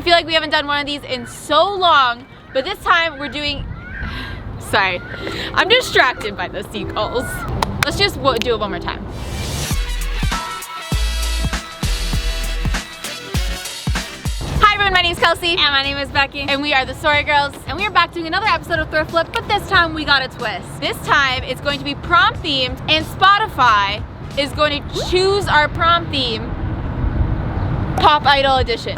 feel like we haven't done one of these in so long, but this time we're doing, sorry, I'm distracted by the seagulls. Let's just do it one more time. Hi everyone, my name is Kelsey. And my name is Becky. And we are the Sorry Girls. And we are back doing another episode of Thrift Flip, but this time we got a twist. This time it's going to be prom themed, and Spotify is going to choose our prom theme, Pop Idol Edition.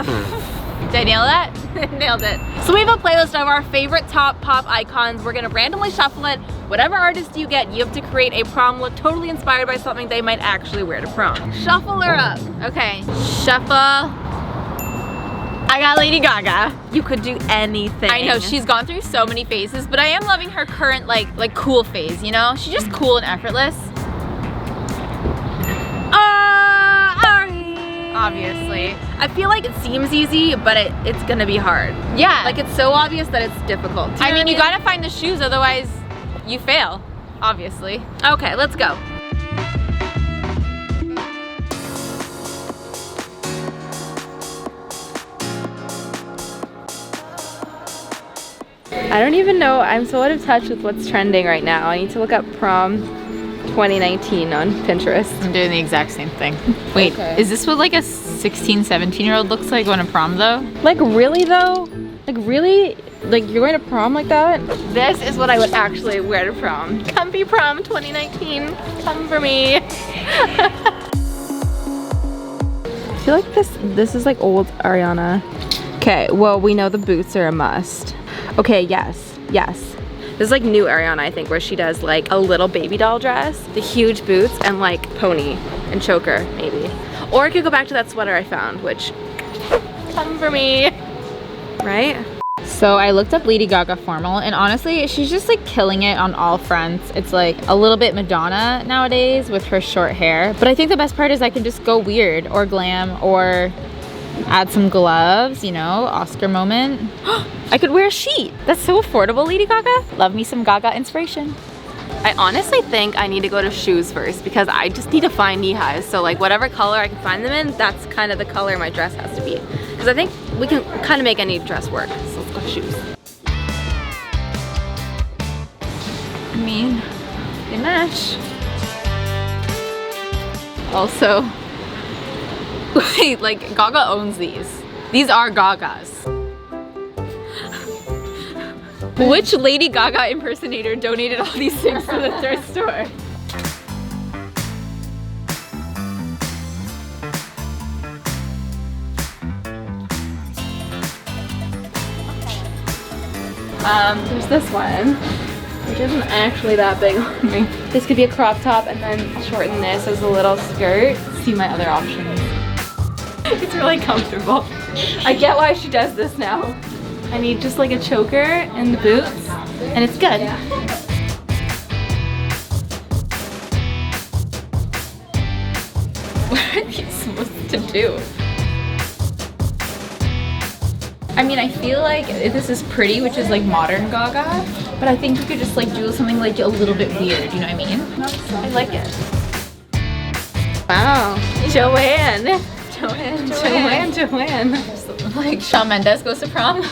Did I nail that? Nailed it. So we have a playlist of our favorite top pop icons. We're gonna randomly shuffle it. Whatever artist you get, you have to create a prom look totally inspired by something they might actually wear to prom. Shuffle her up. Okay, shuffle. I got Lady Gaga. You could do anything. I know, she's gone through so many phases, but I am loving her current like cool phase, you know? She's just cool and effortless. Obviously. I feel like it seems easy, but it's gonna be hard. Yeah. Like it's so obvious that it's difficult. I mean, you gotta find the shoes, otherwise you fail, obviously. Okay, let's go. I don't even know, I'm so out of touch with what's trending right now. I need to look up prom 2019 on Pinterest. I'm doing the exact same thing. Wait, Okay. Is this what like a 16, 17-year-old looks like going to prom though? Like really though? Like really? Like you're going to prom like that? This is what I would actually wear to prom. Comfy prom 2019. Come for me. I feel like this is like old Ariana. Okay, well we know the boots are a must. Okay, yes. This is like new Ariana, I think, where she does like a little baby doll dress, the huge boots, and like pony and choker, maybe. Or I could go back to that sweater I found, which, come for me, right? So I looked up Lady Gaga formal, and honestly, she's just like killing it on all fronts. It's like a little bit Madonna nowadays with her short hair. But I think the best part is I can just go weird or glam or add some gloves, you know, Oscar moment. I could wear a sheet. That's so affordable, Lady Gaga. Love me some Gaga inspiration. I honestly think I need to go to shoes first because I just need to find knee highs. So like whatever color I can find them in, that's kind of the color my dress has to be. Because I think we can kind of make any dress work. So let's go to shoes. I mean, they match. Also, wait, like Gaga owns these. These are Gaga's. Which Lady Gaga impersonator donated all these things to the thrift store? There's this one, which isn't actually that big on me. This could be a crop top and then shorten this as a little skirt. See my other options. It's really comfortable. I get why she does this now. I need just like a choker and the boots, and it's good. What are these supposed to do? I mean, I feel like this is pretty, which is like modern Gaga, but I think you could just like do something like a little bit weird, you know what I mean? I like it. Wow, Joanne. Like Shawn Mendes goes to prom.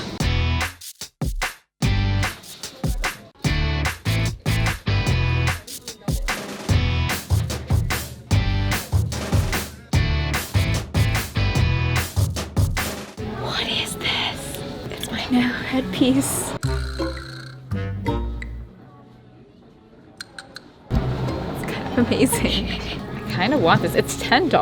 What is this? It's my new headpiece. It's kind of amazing. I kind of want this. It's $10.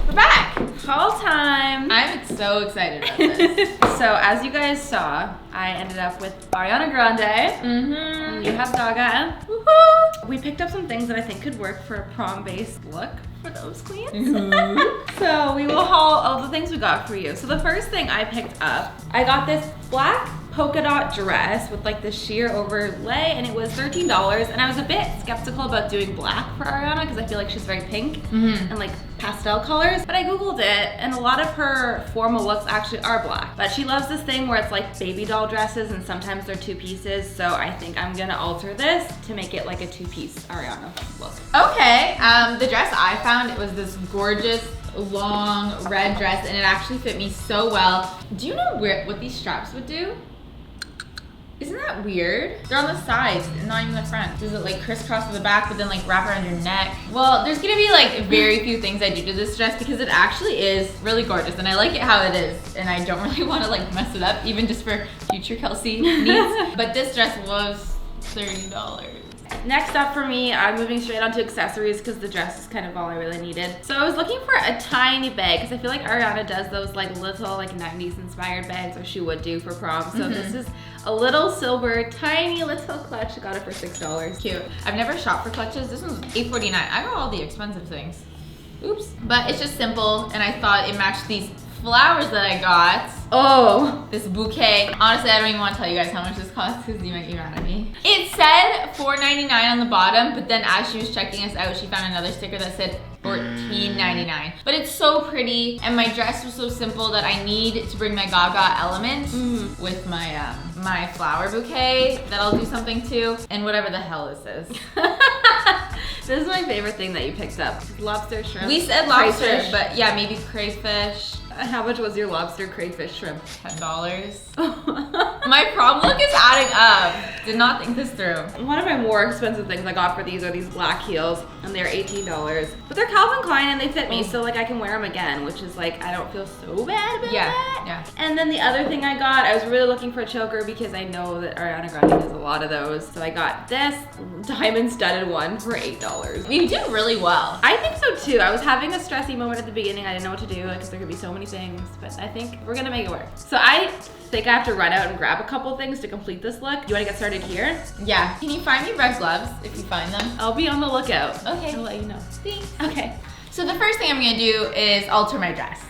We're back! Haul time! I'm so excited about this. So, as you guys saw, I ended up with Ariana Grande. And you have Gaga. Woohoo! We picked up some things that I think could work for a prom-based look for those queens. So, we will haul all the things we got for you. So, the first thing I picked up, I got this black polka dot dress with like the sheer overlay, and it was $13. And I was a bit skeptical about doing black for Ariana because I feel like she's very pink and like pastel colors. But I googled it, and a lot of her formal looks actually are black. But she loves this thing where it's like baby doll dresses, and sometimes they're 2 pieces. So I think I'm gonna alter this to make it like a 2-piece Ariana look. Okay, the dress I found, it was this gorgeous long red dress, and it actually fit me so well. Do you know what these straps would do? Isn't that weird? They're on the sides and not even the front. Does it like crisscross to the back but then like wrap around your neck? Well, there's gonna be like very few things I do to this dress because it actually is really gorgeous and I like it how it is, and I don't really want to like mess it up even just for future Kelsey needs. But this dress was $30. Next up for me, I'm moving straight on to accessories because the dress is kind of all I really needed. So I was looking for a tiny bag because I feel like Ariana does those like little like 90s inspired bags, or she would do for prom. So this is a little silver, tiny little clutch. I got it for $6. Cute. I've never shopped for clutches. This one's $8.49. I got all the expensive things. Oops. But it's just simple, and I thought it matched these flowers that I got. Oh, this bouquet. Honestly, I don't even want to tell you guys how much this cost because you might be mad at me. It said $4.99 on the bottom, but then as she was checking us out, she found another sticker that said $14.99. But it's so pretty, and my dress was so simple that I need to bring my Gaga element with my my flower bouquet that I'll do something to, and whatever the hell this is. This is my favorite thing that you picked up. Lobster, shrimp. We said lobster, crayfish. But yeah, maybe crayfish. And how much was your lobster, crayfish, shrimp? $10. My prom look is adding up. Did not think this through. One of my more expensive things I got for these are these black heels, and they're $18. But they're Calvin Klein and they fit me, so like I can wear them again, which is like, I don't feel so bad about that. Yeah. And then the other thing I got, I was really looking for a choker because I know that Ariana Grande has a lot of those. So I got this diamond studded one for $8. You did really well. I think so too. I was having a stressy moment at the beginning. I didn't know what to do because there could be so many things, but I think we're gonna make it work. So I think I have to run out and grab a couple things to complete this look. You wanna get started here? Yeah. Can you find me red gloves if you find them? I'll be on the lookout. Okay. I'll let you know. Thanks. Okay. So the first thing I'm gonna do is alter my dress.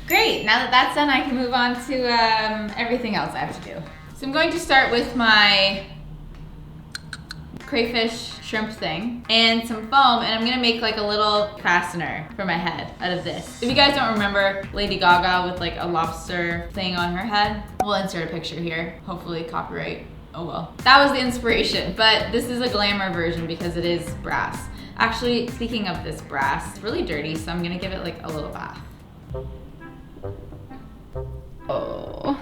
Great, now that that's done, I can move on to everything else I have to do. So I'm going to start with my crayfish shrimp thing and some foam, and I'm gonna make like a little fastener for my head out of this. If you guys don't remember Lady Gaga with like a lobster thing on her head, we'll insert a picture here. Hopefully copyright, oh well. That was the inspiration, but this is a glamour version because it is brass. Actually, speaking of this brass, it's really dirty, so I'm gonna give it like a little bath. Oh,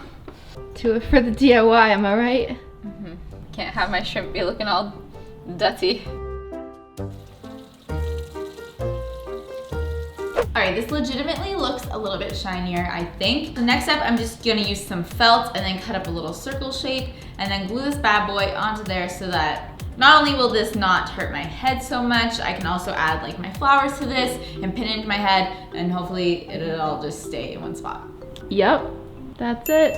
do it for the DIY, am I right? Can't have my shrimp be looking all dirty. Alright, this legitimately looks a little bit shinier, I think. The next step, I'm just gonna use some felt and then cut up a little circle shape and then glue this bad boy onto there so that not only will this not hurt my head so much, I can also add like my flowers to this and pin it into my head, and hopefully it'll all just stay in one spot. Yep, that's it.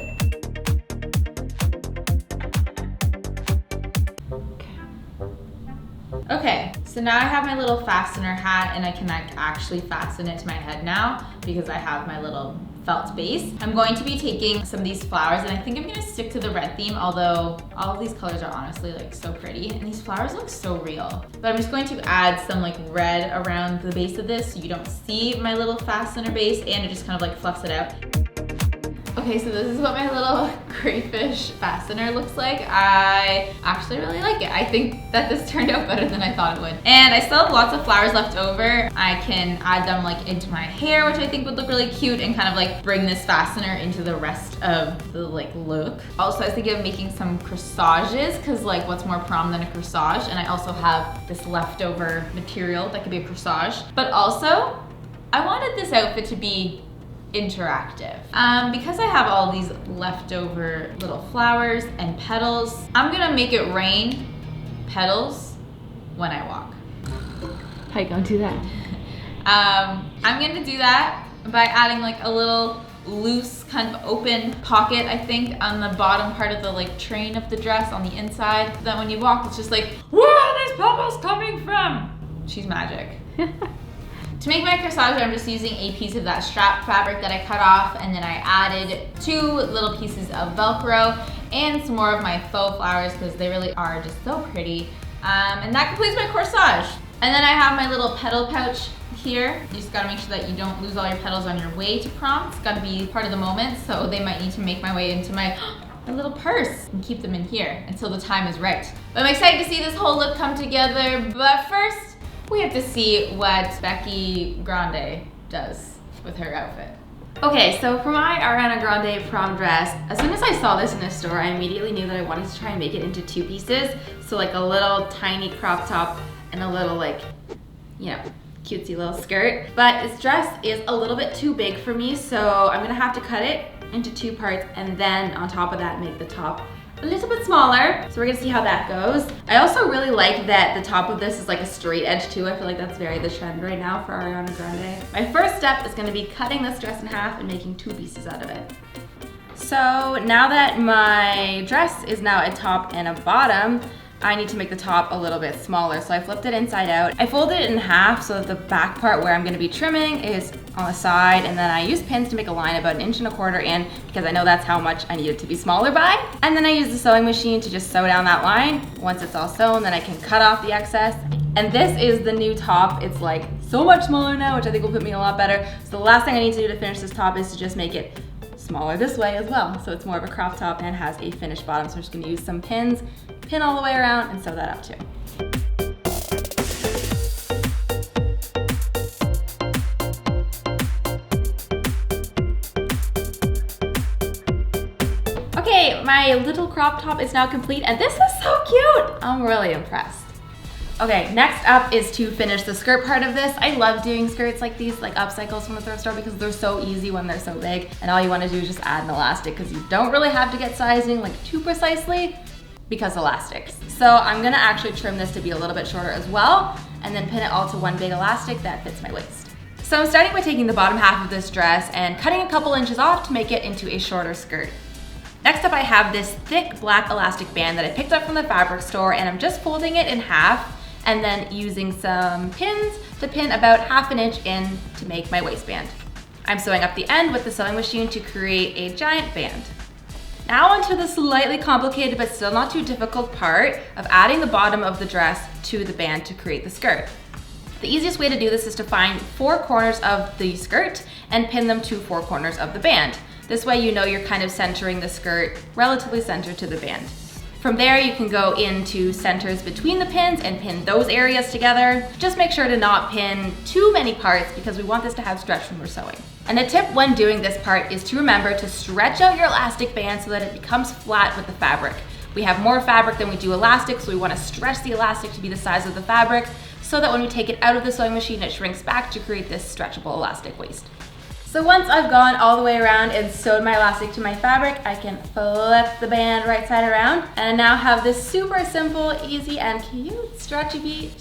Okay, so now I have my little fastener hat, and I can actually fasten it to my head now because I have my little felt base. I'm going to be taking some of these flowers, and I think I'm gonna stick to the red theme, although all of these colors are honestly like so pretty, and these flowers look so real. But I'm just going to add some like red around the base of this so you don't see my little fastener base, and it just kind of like fluffs it out. Okay, so this is what my little crayfish fastener looks like. I actually really like it. I think that this turned out better than I thought it would. And I still have lots of flowers left over. I can add them like into my hair, which I think would look really cute, and kind of like bring this fastener into the rest of the like look. Also, I was thinking of making some corsages, because like what's more prom than a corsage? And I also have this leftover material that could be a corsage. But also, I wanted this outfit to be interactive. Because I have all these leftover little flowers and petals, I'm gonna make it rain petals when I walk. How you gonna do that? I'm gonna do that by adding like a little loose kind of open pocket, I think, on the bottom part of the like train of the dress on the inside, so that when you walk it's just like, where are these petals coming from? She's magic. To make my corsage, I'm just using a piece of that strap fabric that I cut off, and then I added 2 little pieces of Velcro and some more of my faux flowers because they really are just so pretty. And that completes my corsage. And then I have my little petal pouch here. You just gotta make sure that you don't lose all your petals on your way to prom. It's gotta be part of the moment, so they might need to make my way into my little purse and keep them in here until the time is right. But I'm excited to see this whole look come together, but first, we have to see what Becky Grande does with her outfit. Okay, so for my Ariana Grande prom dress, as soon as I saw this in the store, I immediately knew that I wanted to try and make it into 2 pieces. So like a little tiny crop top and a little like, you know, cutesy little skirt. But this dress is a little bit too big for me, so I'm gonna have to cut it into 2 parts and then on top of that make the top a little bit smaller. So we're gonna see how that goes. I also really like that the top of this is like a straight edge too. I feel like that's very the trend right now for Ariana Grande. My first step is gonna be cutting this dress in half and making 2 pieces out of it. So now that my dress is now a top and a bottom, I need to make the top a little bit smaller. So I flipped it inside out. I folded it in half so that the back part where I'm gonna be trimming is on the side, and then I used pins to make a line about 1.25 inches in because I know that's how much I need it to be smaller by. And then I used the sewing machine to just sew down that line. Once it's all sewn, then I can cut off the excess. And this is the new top. It's like so much smaller now, which I think will fit me a lot better. So the last thing I need to do to finish this top is to just make it smaller this way as well. So it's more of a crop top and has a finished bottom. So I'm just gonna use some pins, pin all the way around and sew that up too. Okay, my little crop top is now complete and this is so cute. I'm really impressed. Okay, next up is to finish the skirt part of this. I love doing skirts like these, like upcycles from the thrift store because they're so easy when they're so big. And all you want to do is just add an elastic because you don't really have to get sizing like too precisely because elastics. So I'm gonna actually trim this to be a little bit shorter as well and then pin it all to one big elastic that fits my waist. So I'm starting by taking the bottom half of this dress and cutting a couple inches off to make it into a shorter skirt. Next up I have this thick black elastic band that I picked up from the fabric store and I'm just folding it in half and then using some pins to pin about 1/2 inch in to make my waistband. I'm sewing up the end with the sewing machine to create a giant band. Now onto the slightly complicated but still not too difficult part of adding the bottom of the dress to the band to create the skirt. The easiest way to do this is to find 4 corners of the skirt and pin them to 4 corners of the band. This way you know you're kind of centering the skirt relatively centered to the band. From there, you can go into centers between the pins and pin those areas together. Just make sure to not pin too many parts because we want this to have stretch when we're sewing. And a tip when doing this part is to remember to stretch out your elastic band so that it becomes flat with the fabric. We have more fabric than we do elastic, so we want to stretch the elastic to be the size of the fabric so that when we take it out of the sewing machine, it shrinks back to create this stretchable elastic waist. So once I've gone all the way around and sewed my elastic to my fabric, I can flip the band right side around and I now have this super simple, easy and cute stretchy.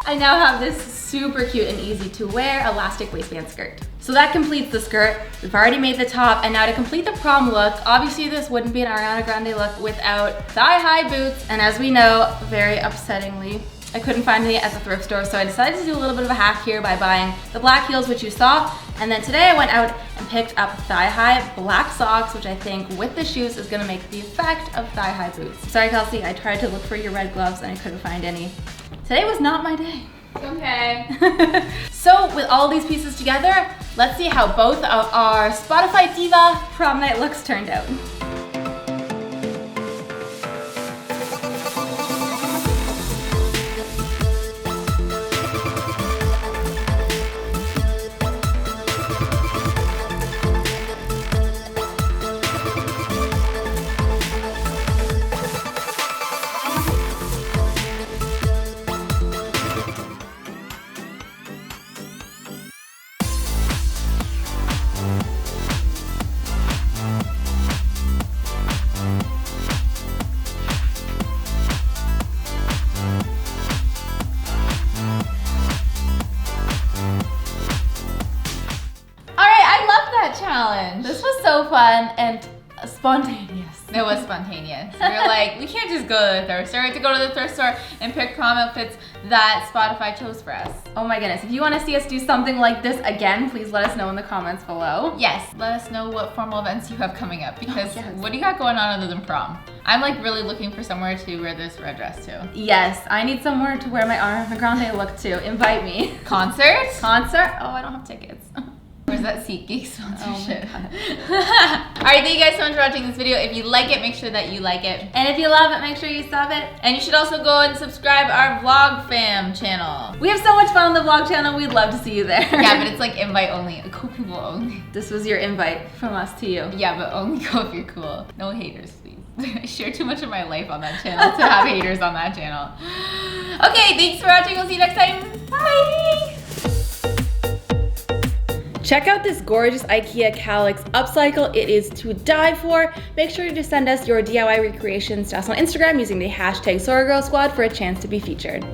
I now have this super cute and easy to wear elastic waistband skirt. So that completes the skirt. We've already made the top, and now to complete the prom look, obviously this wouldn't be an Ariana Grande look without thigh-high boots, and as we know, very upsettingly, I couldn't find any at the thrift store, so I decided to do a little bit of a hack here by buying the black heels, which you saw, and then today I went out and picked up thigh-high black socks, which I think with the shoes is gonna make the effect of thigh-high boots. Sorry, Kelsey, I tried to look for your red gloves and I couldn't find any. Today was not my day. Okay. So with all these pieces together, let's see how both of our Spotify Diva prom night looks turned out. Challenge. This was so fun and spontaneous. It was spontaneous. We were like, we can't just go to the thrift store. We have to go to the thrift store and pick prom outfits that Spotify chose for us. Oh my goodness. If you want to see us do something like this again, please let us know in the comments below. Yes, let us know what formal events you have coming up because what do you got going on other than prom? I'm like really looking for somewhere to wear this red dress to. Yes, I need somewhere to wear my Ariana Grande look to. Invite me. Concert? Concert? Oh, I don't have tickets. Where's that SeatGeek sponsorship? Oh Alright, thank you guys so much for watching this video. If you like it, make sure that you like it. And if you love it, make sure you sub it. And you should also go and subscribe our vlog fam channel. We have so much fun on the vlog channel. We'd love to see you there. Yeah, but it's like invite only, cool people only. This was your invite from us to you. Yeah, but only go if you're cool. No haters, please. I share too much of my life on that channel to have haters on that channel. Okay, thanks for watching. We'll see you next time. Bye! Check out this gorgeous IKEA Calyx upcycle. It is to die for. Make sure to send us your DIY recreations to us on Instagram using the hashtag TheSorryGirls Squad for a chance to be featured.